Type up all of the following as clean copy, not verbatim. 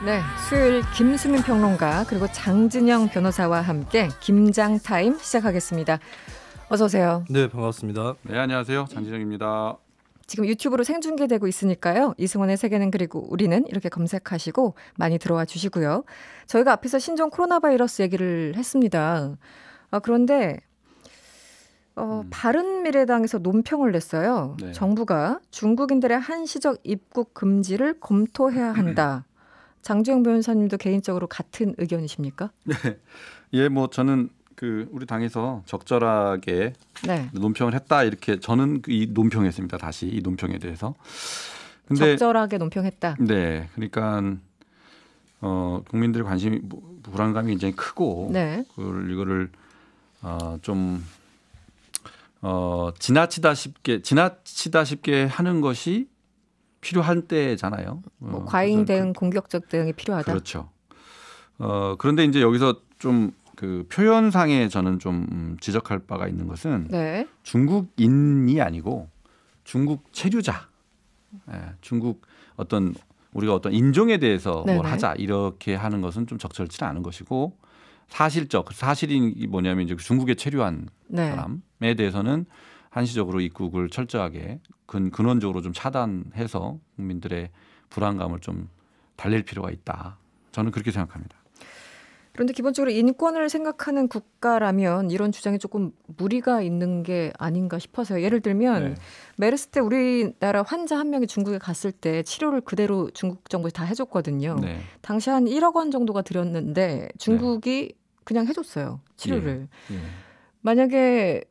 네, 수요일 김수민 평론가 그리고 장진영 변호사와 함께 김장타임 시작하겠습니다. 어서 오세요. 네, 반갑습니다. 네, 안녕하세요. 장진영입니다. 지금 유튜브로 생중계되고 있으니까요. 이승원의 세계는 그리고 우리는 이렇게 검색하시고 많이 들어와 주시고요. 저희가 앞에서 신종 코로나 바이러스 얘기를 했습니다. 그런데 바른미래당에서 논평을 냈어요. 네. 정부가 중국인들의 한시적 입국 금지를 검토해야 한다. 장주영 변호사님도 개인적으로 같은 의견이십니까? 네, 예, 뭐 저는 우리 당에서 적절하게 네. 논평을 했다 이렇게 저는 이 논평했습니다. 다시 이 논평에 대해서. 근데 적절하게 논평했다. 네, 그러니까 국민들의 관심이 불안감이 굉장히 크고, 네. 이거를 좀 지나치다 쉽게 하는 것이 필요한 때잖아요. 뭐 과잉 대응, 공격적 대응이 필요하다. 그렇죠. 그런데 이제 여기서 좀 표현상에 저는 좀 지적할 바가 있는 것은 네. 중국인이 아니고 중국 체류자, 중국 우리가 어떤 인종에 대해서 네네. 뭘 하자 이렇게 하는 것은 좀 적절치 않은 것이고 사실이 뭐냐면 이제 중국에 체류한 네. 사람에 대해서는 한시적으로 입국을 철저하게 근원적으로 좀 차단해서 국민들의 불안감을 좀 달랠 필요가 있다. 저는 그렇게 생각합니다. 그런데 기본적으로 인권을 생각하는 국가라면 이런 주장이 조금 무리가 있는 게 아닌가 싶어서요. 예를 들면 네. 메르스 때 우리나라 환자 한 명이 중국에 갔을 때 치료를 그대로 중국 정부에서 다 해줬거든요. 네. 당시 한 1억 원 정도가 들였는데 중국이 그냥 해줬어요. 치료를. 예. 만약에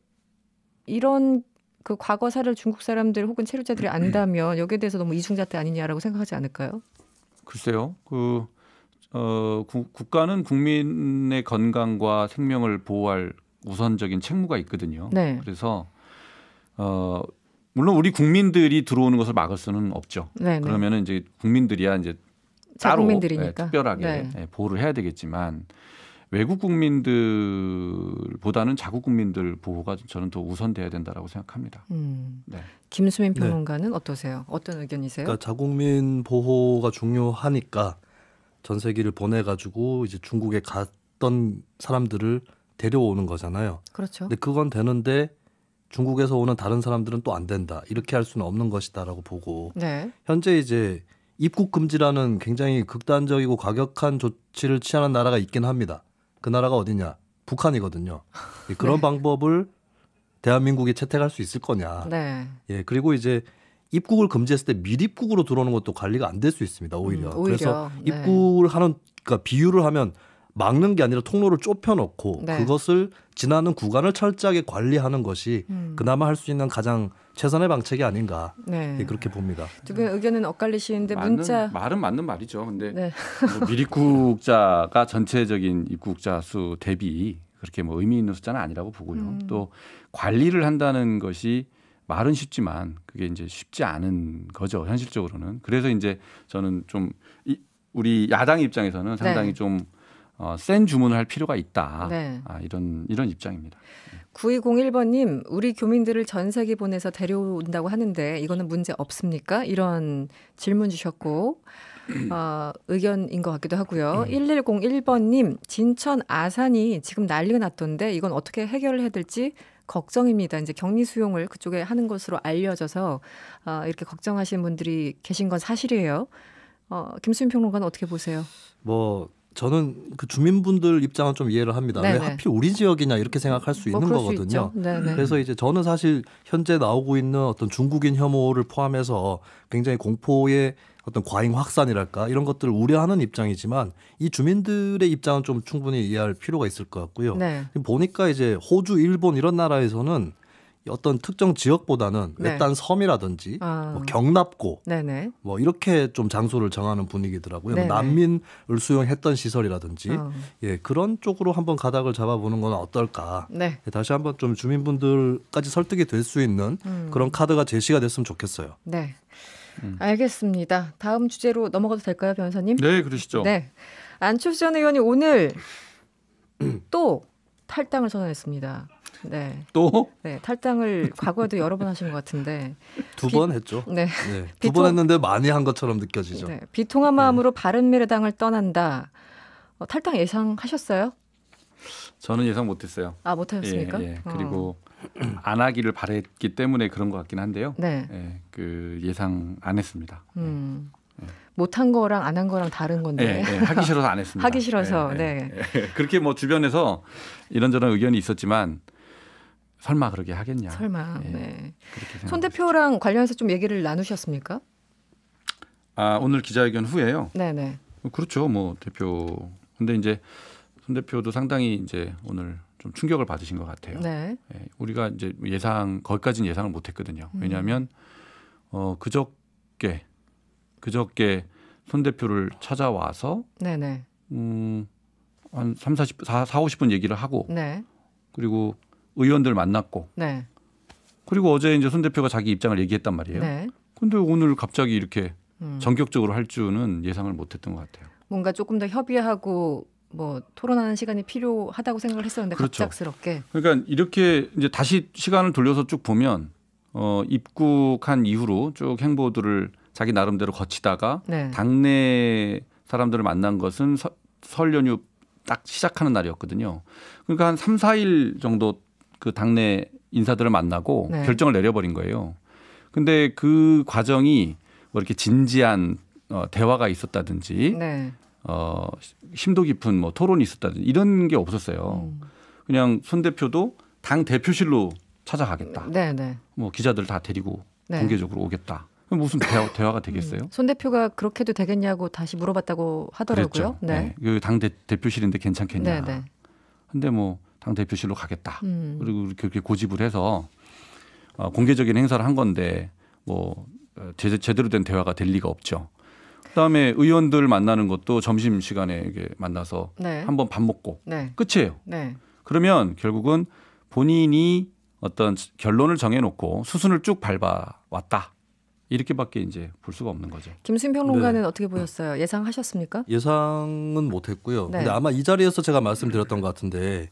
이런 그 과거 사례를 중국 사람들 혹은 체류자들이 안다면 여기에 대해서 너무 이중잣대 아니냐라고 생각하지 않을까요? 글쎄요. 국가는 국민의 건강과 생명을 보호할 우선적인 책무가 있거든요. 네. 그래서 물론 우리 국민들이 들어오는 것을 막을 수는 없죠. 네네. 그러면은 이제 국민들이야 이제 따로 국민들이니까. 특별하게 보호를 해야 되겠지만 외국 국민들보다는 자국 국민들 보호가 저는 더 우선돼야 된다라고 생각합니다. 네. 김수민 평론가는 어떠세요? 어떤 의견이세요? 그러니까 자국민 보호가 중요하니까 전세기를 보내가지고 이제 중국에 갔던 사람들을 데려오는 거잖아요. 그렇죠. 근데 그건 되는데 중국에서 오는 다른 사람들은 또 안 된다. 이렇게 할 수는 없는 것이다라고 보고 네. 현재 이제 입국 금지라는 굉장히 극단적이고 과격한 조치를 취하는 나라가 있긴 합니다. 그 나라가 어디냐? 북한이거든요. 그런 네. 방법을 대한민국이 채택할 수 있을 거냐? 네. 예, 그리고 이제 입국을 금지했을 때 밀입국으로 들어오는 것도 관리가 안 될 수 있습니다. 오히려. 그래서 입국을 하는 그러니까 비유를 하면 막는 게 아니라 통로를 좁혀놓고 네. 그것을 지나는 구간을 철저하게 관리하는 것이 그나마 할 수 있는 가장 최선의 방책이 아닌가 네. 예, 그렇게 봅니다. 두 분의 의견은 엇갈리시는데 문자 말은 맞는 말이죠. 근데 네. 뭐 미입국자가 전체적인 입국자 수 대비 그렇게 뭐 의미 있는 숫자는 아니라고 보고요. 또 관리를 한다는 것이 말은 쉽지만 그게 이제 쉽지 않은 거죠. 현실적으로는. 그래서 이제 저는 좀 우리 야당 입장에서는 상당히 네. 좀 센 주문을 할 필요가 있다. 네. 이런 입장입니다. 9201번님, 우리 교민들을 전세기 보내서 데려온다고 하는데 이거는 문제 없습니까? 이런 질문 주셨고 의견인 것 같기도 하고요. 1101번님, 진천 아산이 지금 난리가 났던데 이건 어떻게 해결을 해야 될지 걱정입니다. 이제 격리 수용을 그쪽에 하는 것으로 알려져서 이렇게 걱정하시는 분들이 계신 건 사실이에요. 김수민 평론가는 어떻게 보세요? 뭐 저는 그 주민분들 입장은 좀 이해를 합니다. 네네. 왜 하필 우리 지역이냐 이렇게 생각할 수 있는 거거든요. 그래서 이제 저는 사실 현재 나오고 있는 어떤 중국인 혐오를 포함해서 굉장히 공포의 어떤 과잉 확산이랄까 이런 것들을 우려하는 입장이지만 이 주민들의 입장은 좀 충분히 이해할 필요가 있을 것 같고요. 네. 보니까 이제 호주, 일본 이런 나라에서는 어떤 특정 지역보다는 네. 외딴 섬이라든지 뭐 경납고 네네. 뭐 이렇게 좀 장소를 정하는 분위기더라고요. 뭐 네네. 난민을 수용했던 시설이라든지 예, 그런 쪽으로 한번 가닥을 잡아보는 건 어떨까. 네. 다시 한번 좀 주민분들까지 설득이 될 수 있는 그런 카드가 제시가 됐으면 좋겠어요. 네. 알겠습니다. 다음 주제로 넘어가도 될까요, 변호사님? 네, 그러시죠. 네. 안철수 전 의원이 오늘 또 탈당을 선언했습니다. 네. 또 네, 탈당을 과거에도 여러 번 하신 것 같은데 2번 했죠. 네. 네. 2번 했는데 많이 한 것처럼 느껴지죠. 네. 비통한 마음으로 바른미래당을 떠난다. 탈당 예상하셨어요? 저는 예상 못했어요. 아, 못하셨습니까? 예. 그리고 안 하기를 바랬기 때문에 그런 것 같긴 한데요. 네. 예, 그 예상 안 했습니다. 못한 거랑 안 한 거랑 다른 건데. 하기 싫어서 안 했습니다. 하기 싫어서. 네. 그렇게 뭐 주변에서 이런저런 의견이 있었지만 설마 그렇게 하겠냐. 설마. 네. 손 대표랑 관련해서 좀 얘기를 나누셨습니까? 아, 오늘 기자회견 후에요. 네네. 그렇죠. 뭐 대표. 근데 이제 손 대표도 상당히 이제 오늘 좀 충격을 받으신 것 같아요. 네. 우리가 이제 거기까지는 예상을 못했거든요. 왜냐하면 그저께 손 대표를 찾아와서 네네. 한 40-50분 얘기를 하고 네. 그리고 의원들 만났고 네. 그리고 어제 이제 손 대표가 자기 입장을 얘기했단 말이에요. 네. 근데 오늘 갑자기 이렇게 전격적으로 할 줄은 예상을 못했던 것 같아요. 뭔가 조금 더 협의하고 뭐 토론하는 시간이 필요하다고 생각을 했었는데 그렇죠. 갑작스럽게. 그러니까 이렇게 이제 다시 시간을 돌려서 쭉 보면 입국한 이후로 쭉 행보들을 자기 나름대로 거치다가 네. 당내 사람들을 만난 것은 설 연휴 딱 시작하는 날이었거든요. 그러니까 한 3, 4일 정도 그 당내 인사들을 만나고 네. 결정을 내려버린 거예요. 근데 그 과정이 뭐 이렇게 진지한 대화가 있었다든지 네. 심도 깊은 뭐 토론이 있었다든지 이런 게 없었어요. 그냥 손 대표도 당 대표실로 찾아가겠다. 네. 뭐 기자들 다 데리고 네. 공개적으로 오겠다. 무슨 대화가 되겠어요? 손 대표가 그렇게도 되겠냐고 다시 물어봤다고 하더라고요. 그랬죠. 네. 그 당 대표실인데 괜찮겠냐. 네. 근데 뭐 당 대표실로 가겠다. 그리고 그렇게 고집을 해서 공개적인 행사를 한 건데 뭐 제대로 된 대화가 될 리가 없죠. 그다음에 의원들 만나는 것도 점심 시간에 이게 만나서 네. 한번 밥 먹고 네. 끝이에요. 네. 그러면 결국은 본인이 어떤 결론을 정해놓고 수순을 쭉 밟아왔다. 이렇게밖에 이제 볼 수가 없는 거죠. 김수인 평론가는 어떻게 보셨어요? 예상하셨습니까? 예상은 못했고요. 네. 근데 아마 이 자리에서 제가 말씀드렸던 것 같은데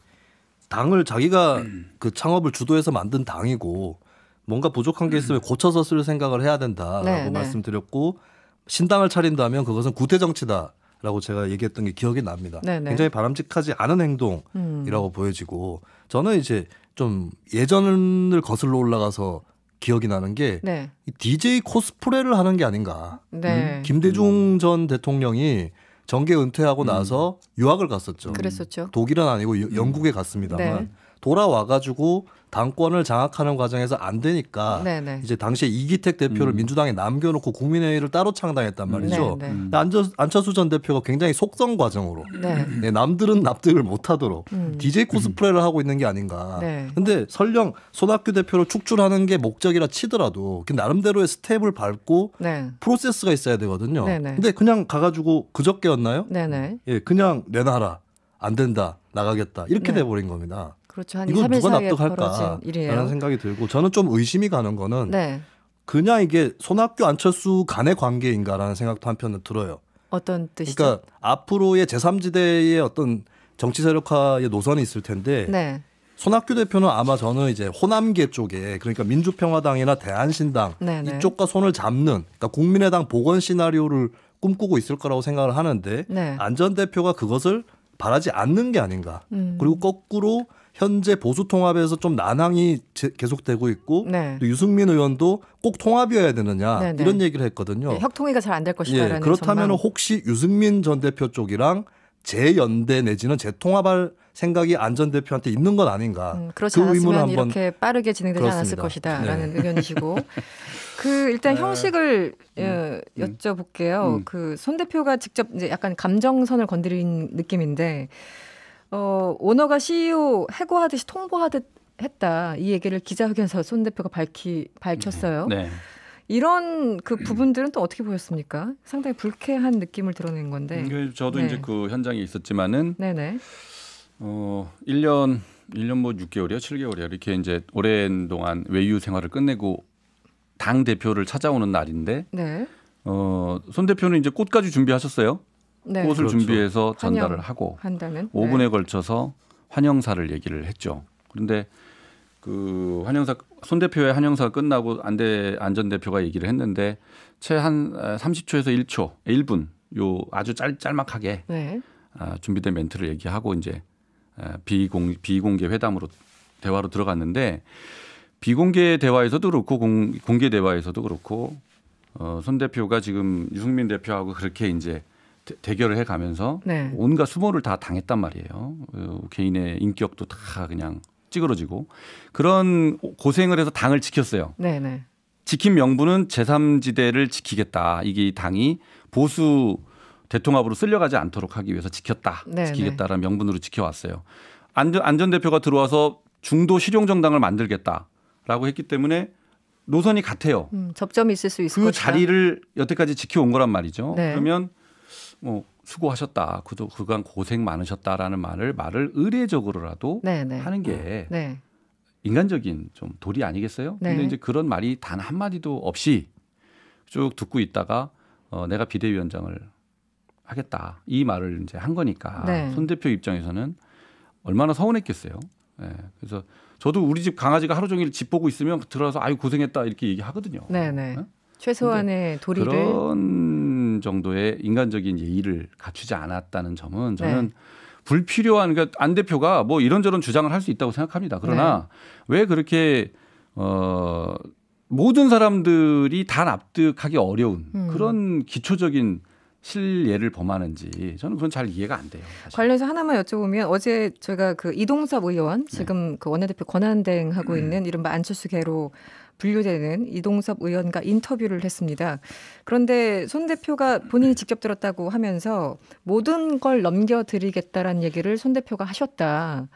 당을 자기가 그 창업을 주도해서 만든 당이고 뭔가 부족한 게 있으면 고쳐서 쓸 생각을 해야 된다라고 말씀드렸고 신당을 차린다면 그것은 구태 정치다라고 제가 얘기했던 게 기억이 납니다. 굉장히 바람직하지 않은 행동이라고 보여지고 저는 이제 좀 예전을 거슬러 올라가서 기억이 나는 게 DJ 코스프레를 하는 게 아닌가. 김대중 전 대통령이 정계 은퇴하고 나서 유학을 갔었죠. 그랬었죠. 독일은 아니고 영국에 갔습니다만 돌아와가지고 당권을 장악하는 과정에서 안 되니까 이제 당시에 이기택 대표를 민주당에 남겨놓고 국민회의를 따로 창당했단 말이죠. 안철수 전 대표가 굉장히 속성 과정으로 남들은 납득을 못하도록 DJ 코스프레를 하고 있는 게 아닌가. 근데 설령 손학규 대표를 축출하는 게 목적이라 치더라도 나름대로의 스텝을 밟고 프로세스가 있어야 되거든요. 근데 그냥 가가지고 그저께였나요? 예, 그냥 내놔라. 안 된다. 나가겠다. 이렇게 돼버린 겁니다. 그렇죠. 한 이거 2, 3일 누가 사이에 납득할까라는 생각이 들고 저는 좀 의심이 가는 거는 그냥 이게 손학규 안철수 간의 관계인가라는 생각도 한편은 들어요. 어떤 뜻이죠? 그러니까 앞으로의 제3지대의 어떤 정치 세력화의 노선이 있을 텐데 손학규 대표는 아마 저는 이제 호남계 쪽에 그러니까 민주평화당이나 대한신당 이쪽과 손을 잡는 그러니까 국민의당 복원 시나리오를 꿈꾸고 있을 거라고 생각을 하는데 안 전 대표가 그것을 바라지 않는 게 아닌가. 그리고 거꾸로 현재 보수 통합에서 좀 난항이 계속되고 있고 또 유승민 의원도 꼭 통합이어야 되느냐 이런 얘기를 했거든요. 혁통위가 잘 안 될 것이다라는 그렇다면 전망. 혹시 유승민 전 대표 쪽이랑 재연대 내지는 재통합할 생각이 안 전 대표한테 있는 건 아닌가. 그렇지 않았으면 이렇게 빠르게 진행되지 않았을 것이다라는 의견이시고. 일단 형식을 여쭤볼게요. 그 손 대표가 직접 이제 약간 감정선을 건드린 느낌인데 오너가 CEO 해고하듯이 통보하듯 했다. 이 얘기를 기자회견에서 손 대표가 밝혔어요. 이런 그 부분들은 또 어떻게 보였습니까? 상당히 불쾌한 느낌을 드러낸 건데. 저도 이제 그 현장에 있었지만은 1년 뭐 6개월이요, 7개월이요. 이렇게 이제 오랜 동안 외유 생활을 끝내고 당 대표를 찾아오는 날인데 손 대표는 이제 꽃까지 준비하셨어요. 꽃을 준비해서 전달을 하고 한다는 5분에 걸쳐서 환영사를 얘기를 했죠. 그런데 그 손 대표의 한영사가 끝나고 안 전 대표가 얘기를 했는데 채 한 30초에서 1분 요 아주 짤막하게 네. 준비된 멘트를 얘기하고 이제 비공개 회담으로 대화로 들어갔는데 비공개 대화에서도 그렇고 공개 대화에서도 그렇고 손 대표가 지금 유승민 대표하고 그렇게 이제 대결을 해가면서 네. 온갖 수모를 다 당했단 말이에요. 개인의 인격도 다 그냥 찌그러지고 그런 고생을 해서 당을 지켰어요. 네네. 지킨 명분은 제3지대를 지키겠다. 이게 당이 보수 대통합으로 쓸려가지 않도록 하기 위해서 지키겠다라는 명분으로 지켜왔어요. 안 전 대표가 들어와서 중도 실용정당을 만들겠다라고 했기 때문에 노선이 같아요. 접점이 있을 수 있을 그 것이다. 자리를 여태까지 지켜온 거란 말이죠. 네. 그러면 뭐 수고하셨다. 그간 고생 많으셨다라는 말을 의례적으로라도 네네. 하는 게 네. 인간적인 좀 도리 아니겠어요? 네. 근데 이제 그런 말이 단 한마디도 없이 쭉 듣고 있다가 내가 비대위원장을 하겠다. 이 말을 이제 한 거니까 네. 손 대표 입장에서는 얼마나 서운했겠어요. 네. 그래서 저도 우리 집 강아지가 하루 종일 집 보고 있으면 들어와서 아유 고생했다 이렇게 얘기하거든요. 네네. 네? 최소한의 도리를 그런 정도의 인간적인 예의를 갖추지 않았다는 점은 저는 네. 불필요한 그러니까 안 대표가 뭐 이런저런 주장을 할 수 있다고 생각합니다. 그러나 네. 왜 그렇게 모든 사람들이 다 납득하기 어려운 그런 기초적인 실례를 범하는지 저는 그건 잘 이해가 안 돼요. 사실. 관련해서 하나만 여쭤보면 어제 저희가 그 이동섭 의원 지금 네. 그 원내대표 권한대행하고 있는 이른바 안철수계로 분류되는 이동섭 의원과 인터뷰를 했습니다. 그런데 손 대표가 본인이 직접 들었다고 하면서 모든 걸 넘겨드리겠다라는 얘기를 손 대표가 하셨다.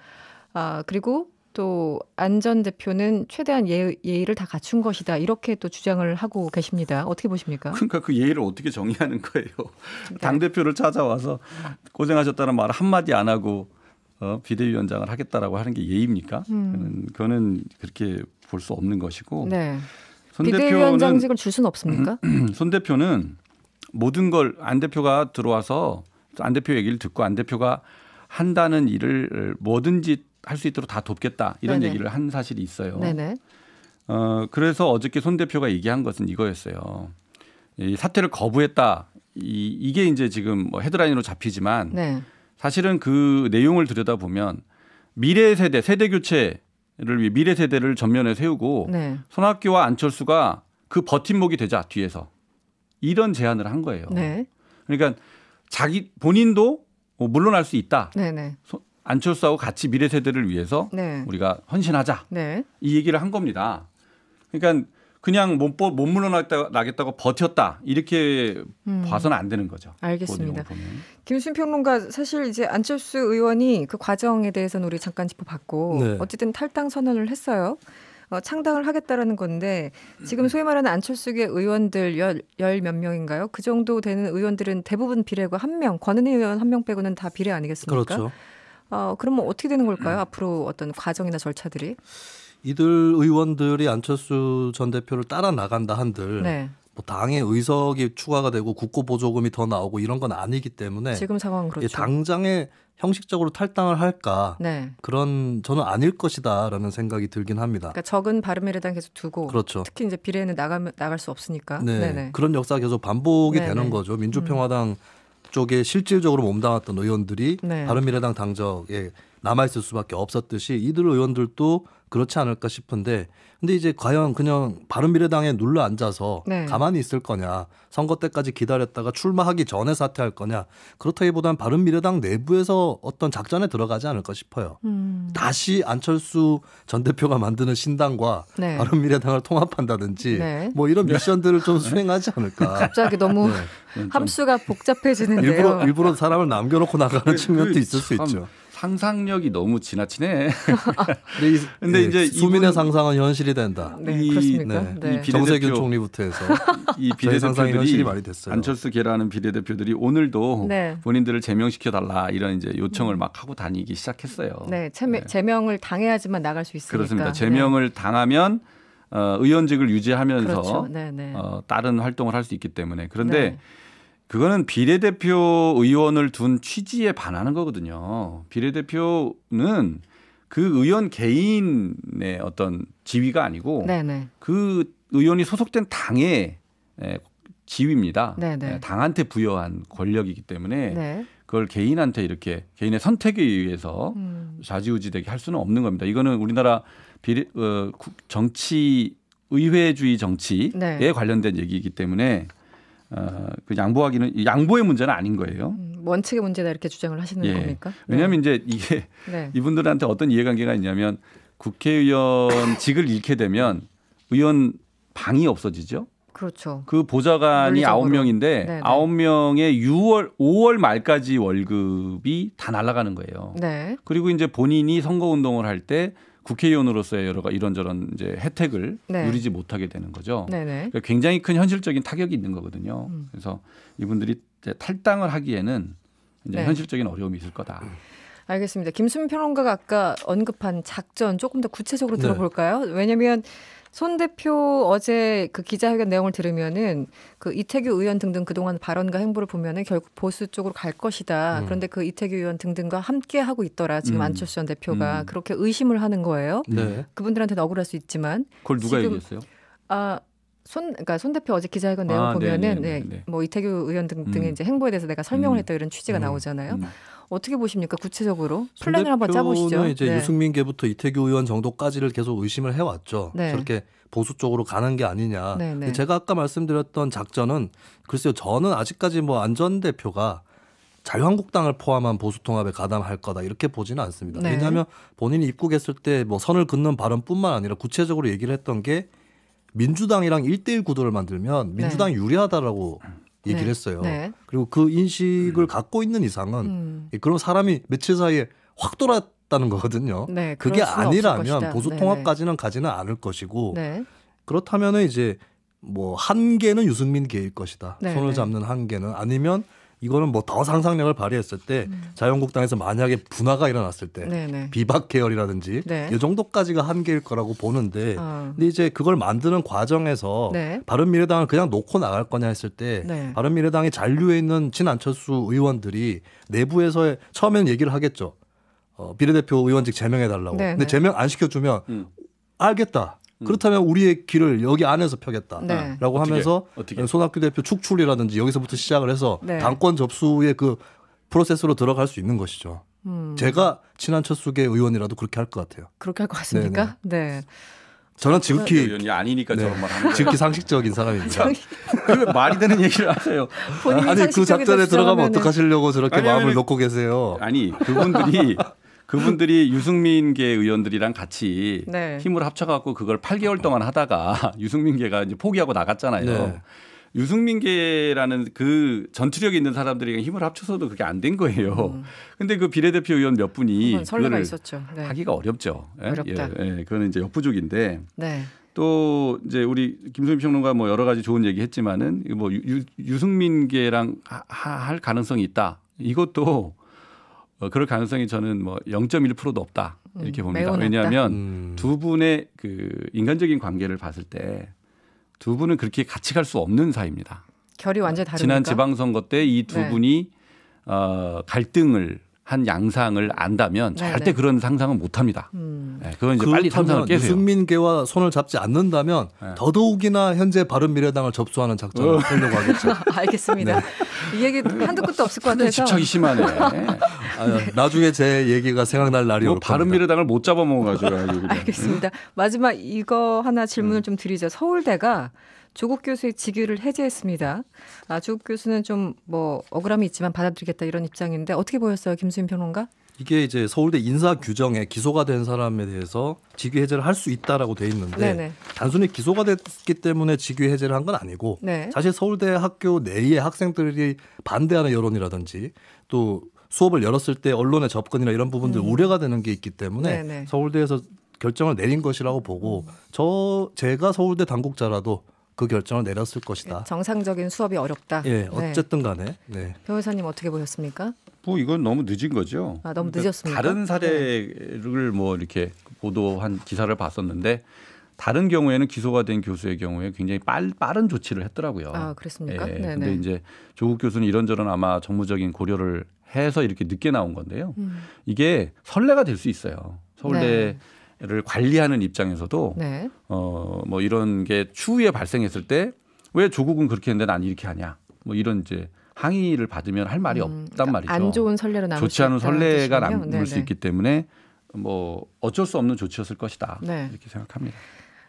그리고 또 안 전 대표는 최대한 예의를 다 갖춘 것이다. 이렇게 또 주장을 하고 계십니다. 어떻게 보십니까? 그러니까 그 예의를 어떻게 정의하는 거예요. 네. 당대표를 찾아와서 고생하셨다는 말 한마디 안 하고 비대위원장을 하겠다라고 하는 게 예의입니까? 그거는 그렇게 볼 수 없는 것이고. 네. 비대위원장직을 줄 수는 없습니까? 손 대표는 모든 걸 안 대표가 들어와서 안 대표 얘기를 듣고 안 대표가 한다는 일을 뭐든지 할 수 있도록 다 돕겠다 이런 네네. 얘기를 한 사실이 있어요. 네네. 그래서 어저께 손 대표가 얘기한 것은 이거였어요. 이 사퇴를 거부했다. 이게 이제 지금 뭐 헤드라인으로 잡히지만 네. 사실은 그 내용을 들여다보면 미래 세대 교체를 위해 미래 세대를 전면에 세우고 네. 손학규와 안철수가 그 버팀목이 되자 뒤에서 이런 제안을 한 거예요. 네. 그러니까 본인도 물러날 수 있다. 네네. 안철수하고 같이 미래 세대를 위해서 네. 우리가 헌신하자. 네. 이 얘기를 한 겁니다. 그러니까 그냥 못 물러나겠다고 버텼다. 이렇게 봐서는 안 되는 거죠. 알겠습니다. 김수민 평론가 사실 이제 안철수 의원이 그 과정에 대해서는 우리 잠깐 짚어봤고 네. 어쨌든 탈당 선언을 했어요. 창당을 하겠다라는 건데 지금 소위 말하는 안철수계 의원들 열 몇 명인가요? 그 정도 되는 의원들은 대부분 비례고 한 명, 권은희 의원 한 명 빼고는 다 비례 아니겠습니까? 그렇죠. 그러면 어떻게 되는 걸까요? 앞으로 어떤 과정이나 절차들이? 이들 의원들이 안철수 전 대표를 따라 나간다 한들 네. 뭐 당의 의석이 추가가 되고 국고보조금이 더 나오고 이런 건 아니기 때문에 지금 상황은 그렇죠. 당장에 형식적으로 탈당을 할까? 네. 그런 저는 아닐 것이다라는 생각이 들긴 합니다. 그러니까 적은 바른미래당 계속 두고 그렇죠. 특히 이제 비례는 나갈 수 없으니까. 네. 네네. 그런 역사가 계속 반복이 네네. 되는 거죠. 민주평화당 쪽에 실질적으로 몸담았던 의원들이 네. 바른미래당 당적에 남아있을 수밖에 없었듯이 이들 의원들도 그렇지 않을까 싶은데 근데 이제 과연 그냥 바른미래당에 눌러 앉아서 네. 가만히 있을 거냐 선거 때까지 기다렸다가 출마하기 전에 사퇴할 거냐 그렇다기보다는 바른미래당 내부에서 어떤 작전에 들어가지 않을까 싶어요. 다시 안철수 전 대표가 만드는 신당과 네. 바른미래당을 통합한다든지 네. 뭐 이런 미션들을 좀 수행하지 않을까. 갑자기 너무 네. 함수가 복잡해지는데요. 일부러 사람을 남겨놓고 나가는 측면도 있을 수 있죠. 상상력이 너무 지나치네. 근데 이제 수민의 상상은 현실이 된다. 네, 그렇습니까? 네. 정세균 총리부터 해서 이 비례대표들이 현실이 많이 됐어요. 안철수 계라는 비례대표들이 오늘도 네. 본인들을 제명시켜 달라 이런 이제 요청을 막 하고 다니기 시작했어요. 네, 제명을 당해야지만 나갈 수 있으니까. 그렇습니다. 제명을 당하면 의원직을 유지하면서 그렇죠. 다른 활동을 할 수 있기 때문에 그런데. 그거는 비례대표 의원을 둔 취지에 반하는 거거든요. 비례대표는 그 의원 개인의 어떤 지위가 아니고 네네. 그 의원이 소속된 당의 지위입니다. 네네. 당한테 부여한 권력이기 때문에 네. 그걸 개인한테 이렇게 개인의 선택에 의해서 좌지우지되게 할 수는 없는 겁니다. 이거는 우리나라 정치 의회주의 정치에 네. 관련된 얘기이기 때문에 그 양보의 문제는 아닌 거예요. 원칙의 문제다 이렇게 주장을 하시는 겁니까? 왜냐하면 이제 이게 이분들한테 어떤 이해관계가 있냐면 국회의원직을 잃게 되면 의원 방이 없어지죠. 그렇죠. 그 보좌관이 9명인데 9명의 5월 말까지 월급이 다 날아가는 거예요. 네. 그리고 이제 본인이 선거운동을 할 때 국회의원으로서의 여러 이런저런 이제 혜택을 누리지 못하게 되는 거죠. 그러니까 굉장히 큰 현실적인 타격이 있는 거거든요. 그래서 이분들이 이제 탈당을 하기에는 이제 현실적인 어려움이 있을 거다. 알겠습니다. 김수민 평론가가 아까 언급한 작전 조금 더 구체적으로 들어볼까요? 왜냐하면 손 대표 어제 그 기자회견 내용을 들으면은 그 이태규 의원 등등 그동안 발언과 행보를 보면은 결국 보수 쪽으로 갈 것이다. 그런데 그 이태규 의원 등등과 함께 하고 있더라. 지금 안철수 전 대표가 그렇게 의심을 하는 거예요. 네. 그분들한테는 억울할 수 있지만 그걸 누가 얘기했어요? 그러니까 손 대표 어제 기자회견 내용 보면은 뭐 이태규 의원 등등의 이제 행보에 대해서 내가 설명을 했다 이런 취지가 나오잖아요. 어떻게 보십니까? 구체적으로 플랜을 한번 짜보시죠. 이제 유승민계부터 이태규 의원 정도까지를 계속 의심을 해왔죠. 저렇게 보수 쪽으로 가는 게 아니냐. 제가 아까 말씀드렸던 작전은 글쎄요. 저는 아직까지 뭐 안 전 대표가 자유한국당을 포함한 보수통합에 가담할 거다 이렇게 보지는 않습니다. 왜냐하면 본인이 입국했을 때 뭐 선을 긋는 발언뿐만 아니라 구체적으로 얘기를 했던 게 민주당이랑 1대1 구도를 만들면 민주당이 유리하다라고 얘기를 했어요. 그리고 그 인식을 갖고 있는 이상은 그런 사람이 며칠 사이에 확 돌았다는 거거든요. 그게 아니라면 보수 통합까지는 가지는 않을 것이고 그렇다면은 이제 뭐 한계는 유승민 계일 것이다. 손을 잡는 한계는 아니면 이거는 뭐 더 상상력을 발휘했을 때 자유한국당에서 만약에 분화가 일어났을 때 비박 계열이라든지 이 정도까지가 한계일 거라고 보는데 근데 이제 그걸 만드는 과정에서 바른미래당을 그냥 놓고 나갈 거냐 했을 때 바른미래당이 잔류해 있는 친안철수 의원들이 내부에서 처음에는 얘기를 하겠죠. 비례대표 의원직 제명해달라고. 근데 제명 안 시켜주면 알겠다. 그렇다면 우리의 길을 여기 안에서 펴겠다라고 하면서 손학규 대표 축출이라든지 여기서부터 시작을 해서 당권 접수의 그 프로세스로 들어갈 수 있는 것이죠. 제가 친한철수계 의원이라도 그렇게 할 것 같아요. 그렇게 할 것 같습니까? 네. 저는 지극히 의원이 아니니까 저런 말 하는 지극히 상식적인 사람입니다. 그 말이 되는 얘기를 하세요. 아니 그 작전에 들어가면 어떡하시려고 저렇게 마음을 놓고 계세요. 아니 그분들이 유승민계 의원들이랑 같이 힘을 합쳐갖고 그걸 8개월 동안 하다가 유승민계가 이제 포기하고 나갔잖아요. 유승민계라는 그 전투력이 있는 사람들이 힘을 합쳐서도 그게 안 된 거예요. 근데 그 비례대표 의원 몇 분이 설레가 있었죠. 하기가 어렵죠. 어렵다. 그거는 이제 역부족인데. 또 이제 우리 김수민 평론가 뭐 여러 가지 좋은 얘기 했지만은 뭐 유승민계랑 할 가능성이 있다. 이것도 그럴 가능성이 저는 뭐 0.1%도 없다 이렇게 봅니다. 왜냐하면 두 분의 그 인간적인 관계를 봤을 때 두 분은 그렇게 같이 갈 수 없는 사이입니다. 결이 완전히 다릅니까? 지난 지방선거 때 이 두 분이 갈등을 한 양상을 안다면 절대 그런 상상은 못합니다. 그건 이제 빨리 상상을 깨세요. 유승민계와 손을 잡지 않는다면 더더욱이나 현재 바른미래당을 접수하는 작전을 하려고 하겠죠. 알겠습니다. 이 얘기 한두 끝도 없을 것 같아서. 집착이 심하네. 나중에 제 얘기가 생각날 날이 올 겁니다. 바른미래당을 못 잡아먹어가지고. 알겠습니다. 마지막 이거 하나 질문을 좀 드리죠. 서울대가 조국 교수의 직위를 해제했습니다. 조국 교수는 좀 뭐 억울함이 있지만 받아들이겠다 이런 입장인데 어떻게 보였어요, 김수민 평론가? 이게 이제 서울대 인사 규정에 기소가 된 사람에 대해서 직위 해제를 할 수 있다라고 돼 있는데 단순히 기소가 됐기 때문에 직위 해제를 한 건 아니고 사실 서울대 학교 내의 학생들이 반대하는 여론이라든지 또 수업을 열었을 때 언론의 접근이나 이런 부분들 우려가 되는 게 있기 때문에 서울대에서 결정을 내린 것이라고 보고 제가 서울대 당국자라도 그 결정을 내렸을 것이다. 정상적인 수업이 어렵다. 예, 어쨌든 간에. 변호사님 어떻게 보셨습니까? 뭐 이건 너무 늦은 거죠. 너무 늦었습니까? 다른 사례를 뭐 이렇게 보도한 기사를 봤었는데 다른 경우에는 기소가 된 교수의 경우에 굉장히 빠른 조치를 했더라고요. 아, 그렇습니까? 예. 근데 이제 조국 교수는 이런저런 아마 정무적인 고려를 해서 이렇게 늦게 나온 건데요. 이게 선례가 될 수 있어요. 서울대를 관리하는 입장에서도 네. 뭐 이런 게 추후에 발생했을 때 왜 조국은 그렇게 했는데 난 이렇게 하냐. 뭐 이런 이제 항의를 받으면 할 말이 없단 말이죠. 안 좋은 선례로 남을 좋지 않은 선례가 남을 네네. 수 있기 때문에 뭐 어쩔 수 없는 조치였을 것이다. 네. 이렇게 생각합니다.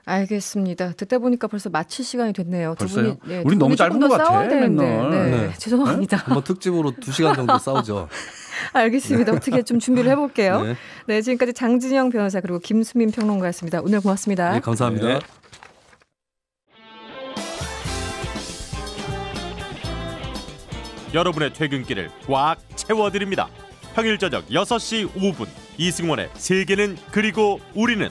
알겠습니다. 듣다 보니까 벌써 마칠 시간이 됐네요. 벌써요? 두 분이, 우린 너무 짧은 것 같아. 싸워야 되는데. 맨날. 네. 죄송합니다. 한번 특집으로 2시간 정도 싸우죠. 알겠습니다. 어떻게 좀 준비를 해볼게요. 네. 네, 지금까지 장진영 변호사 그리고 김수민 평론가였습니다. 오늘 고맙습니다. 네, 감사합니다. 네. 여러분의 퇴근길을 꽉 채워드립니다. 평일 저녁 6시 5분 이승원의 세계는 그리고 우리는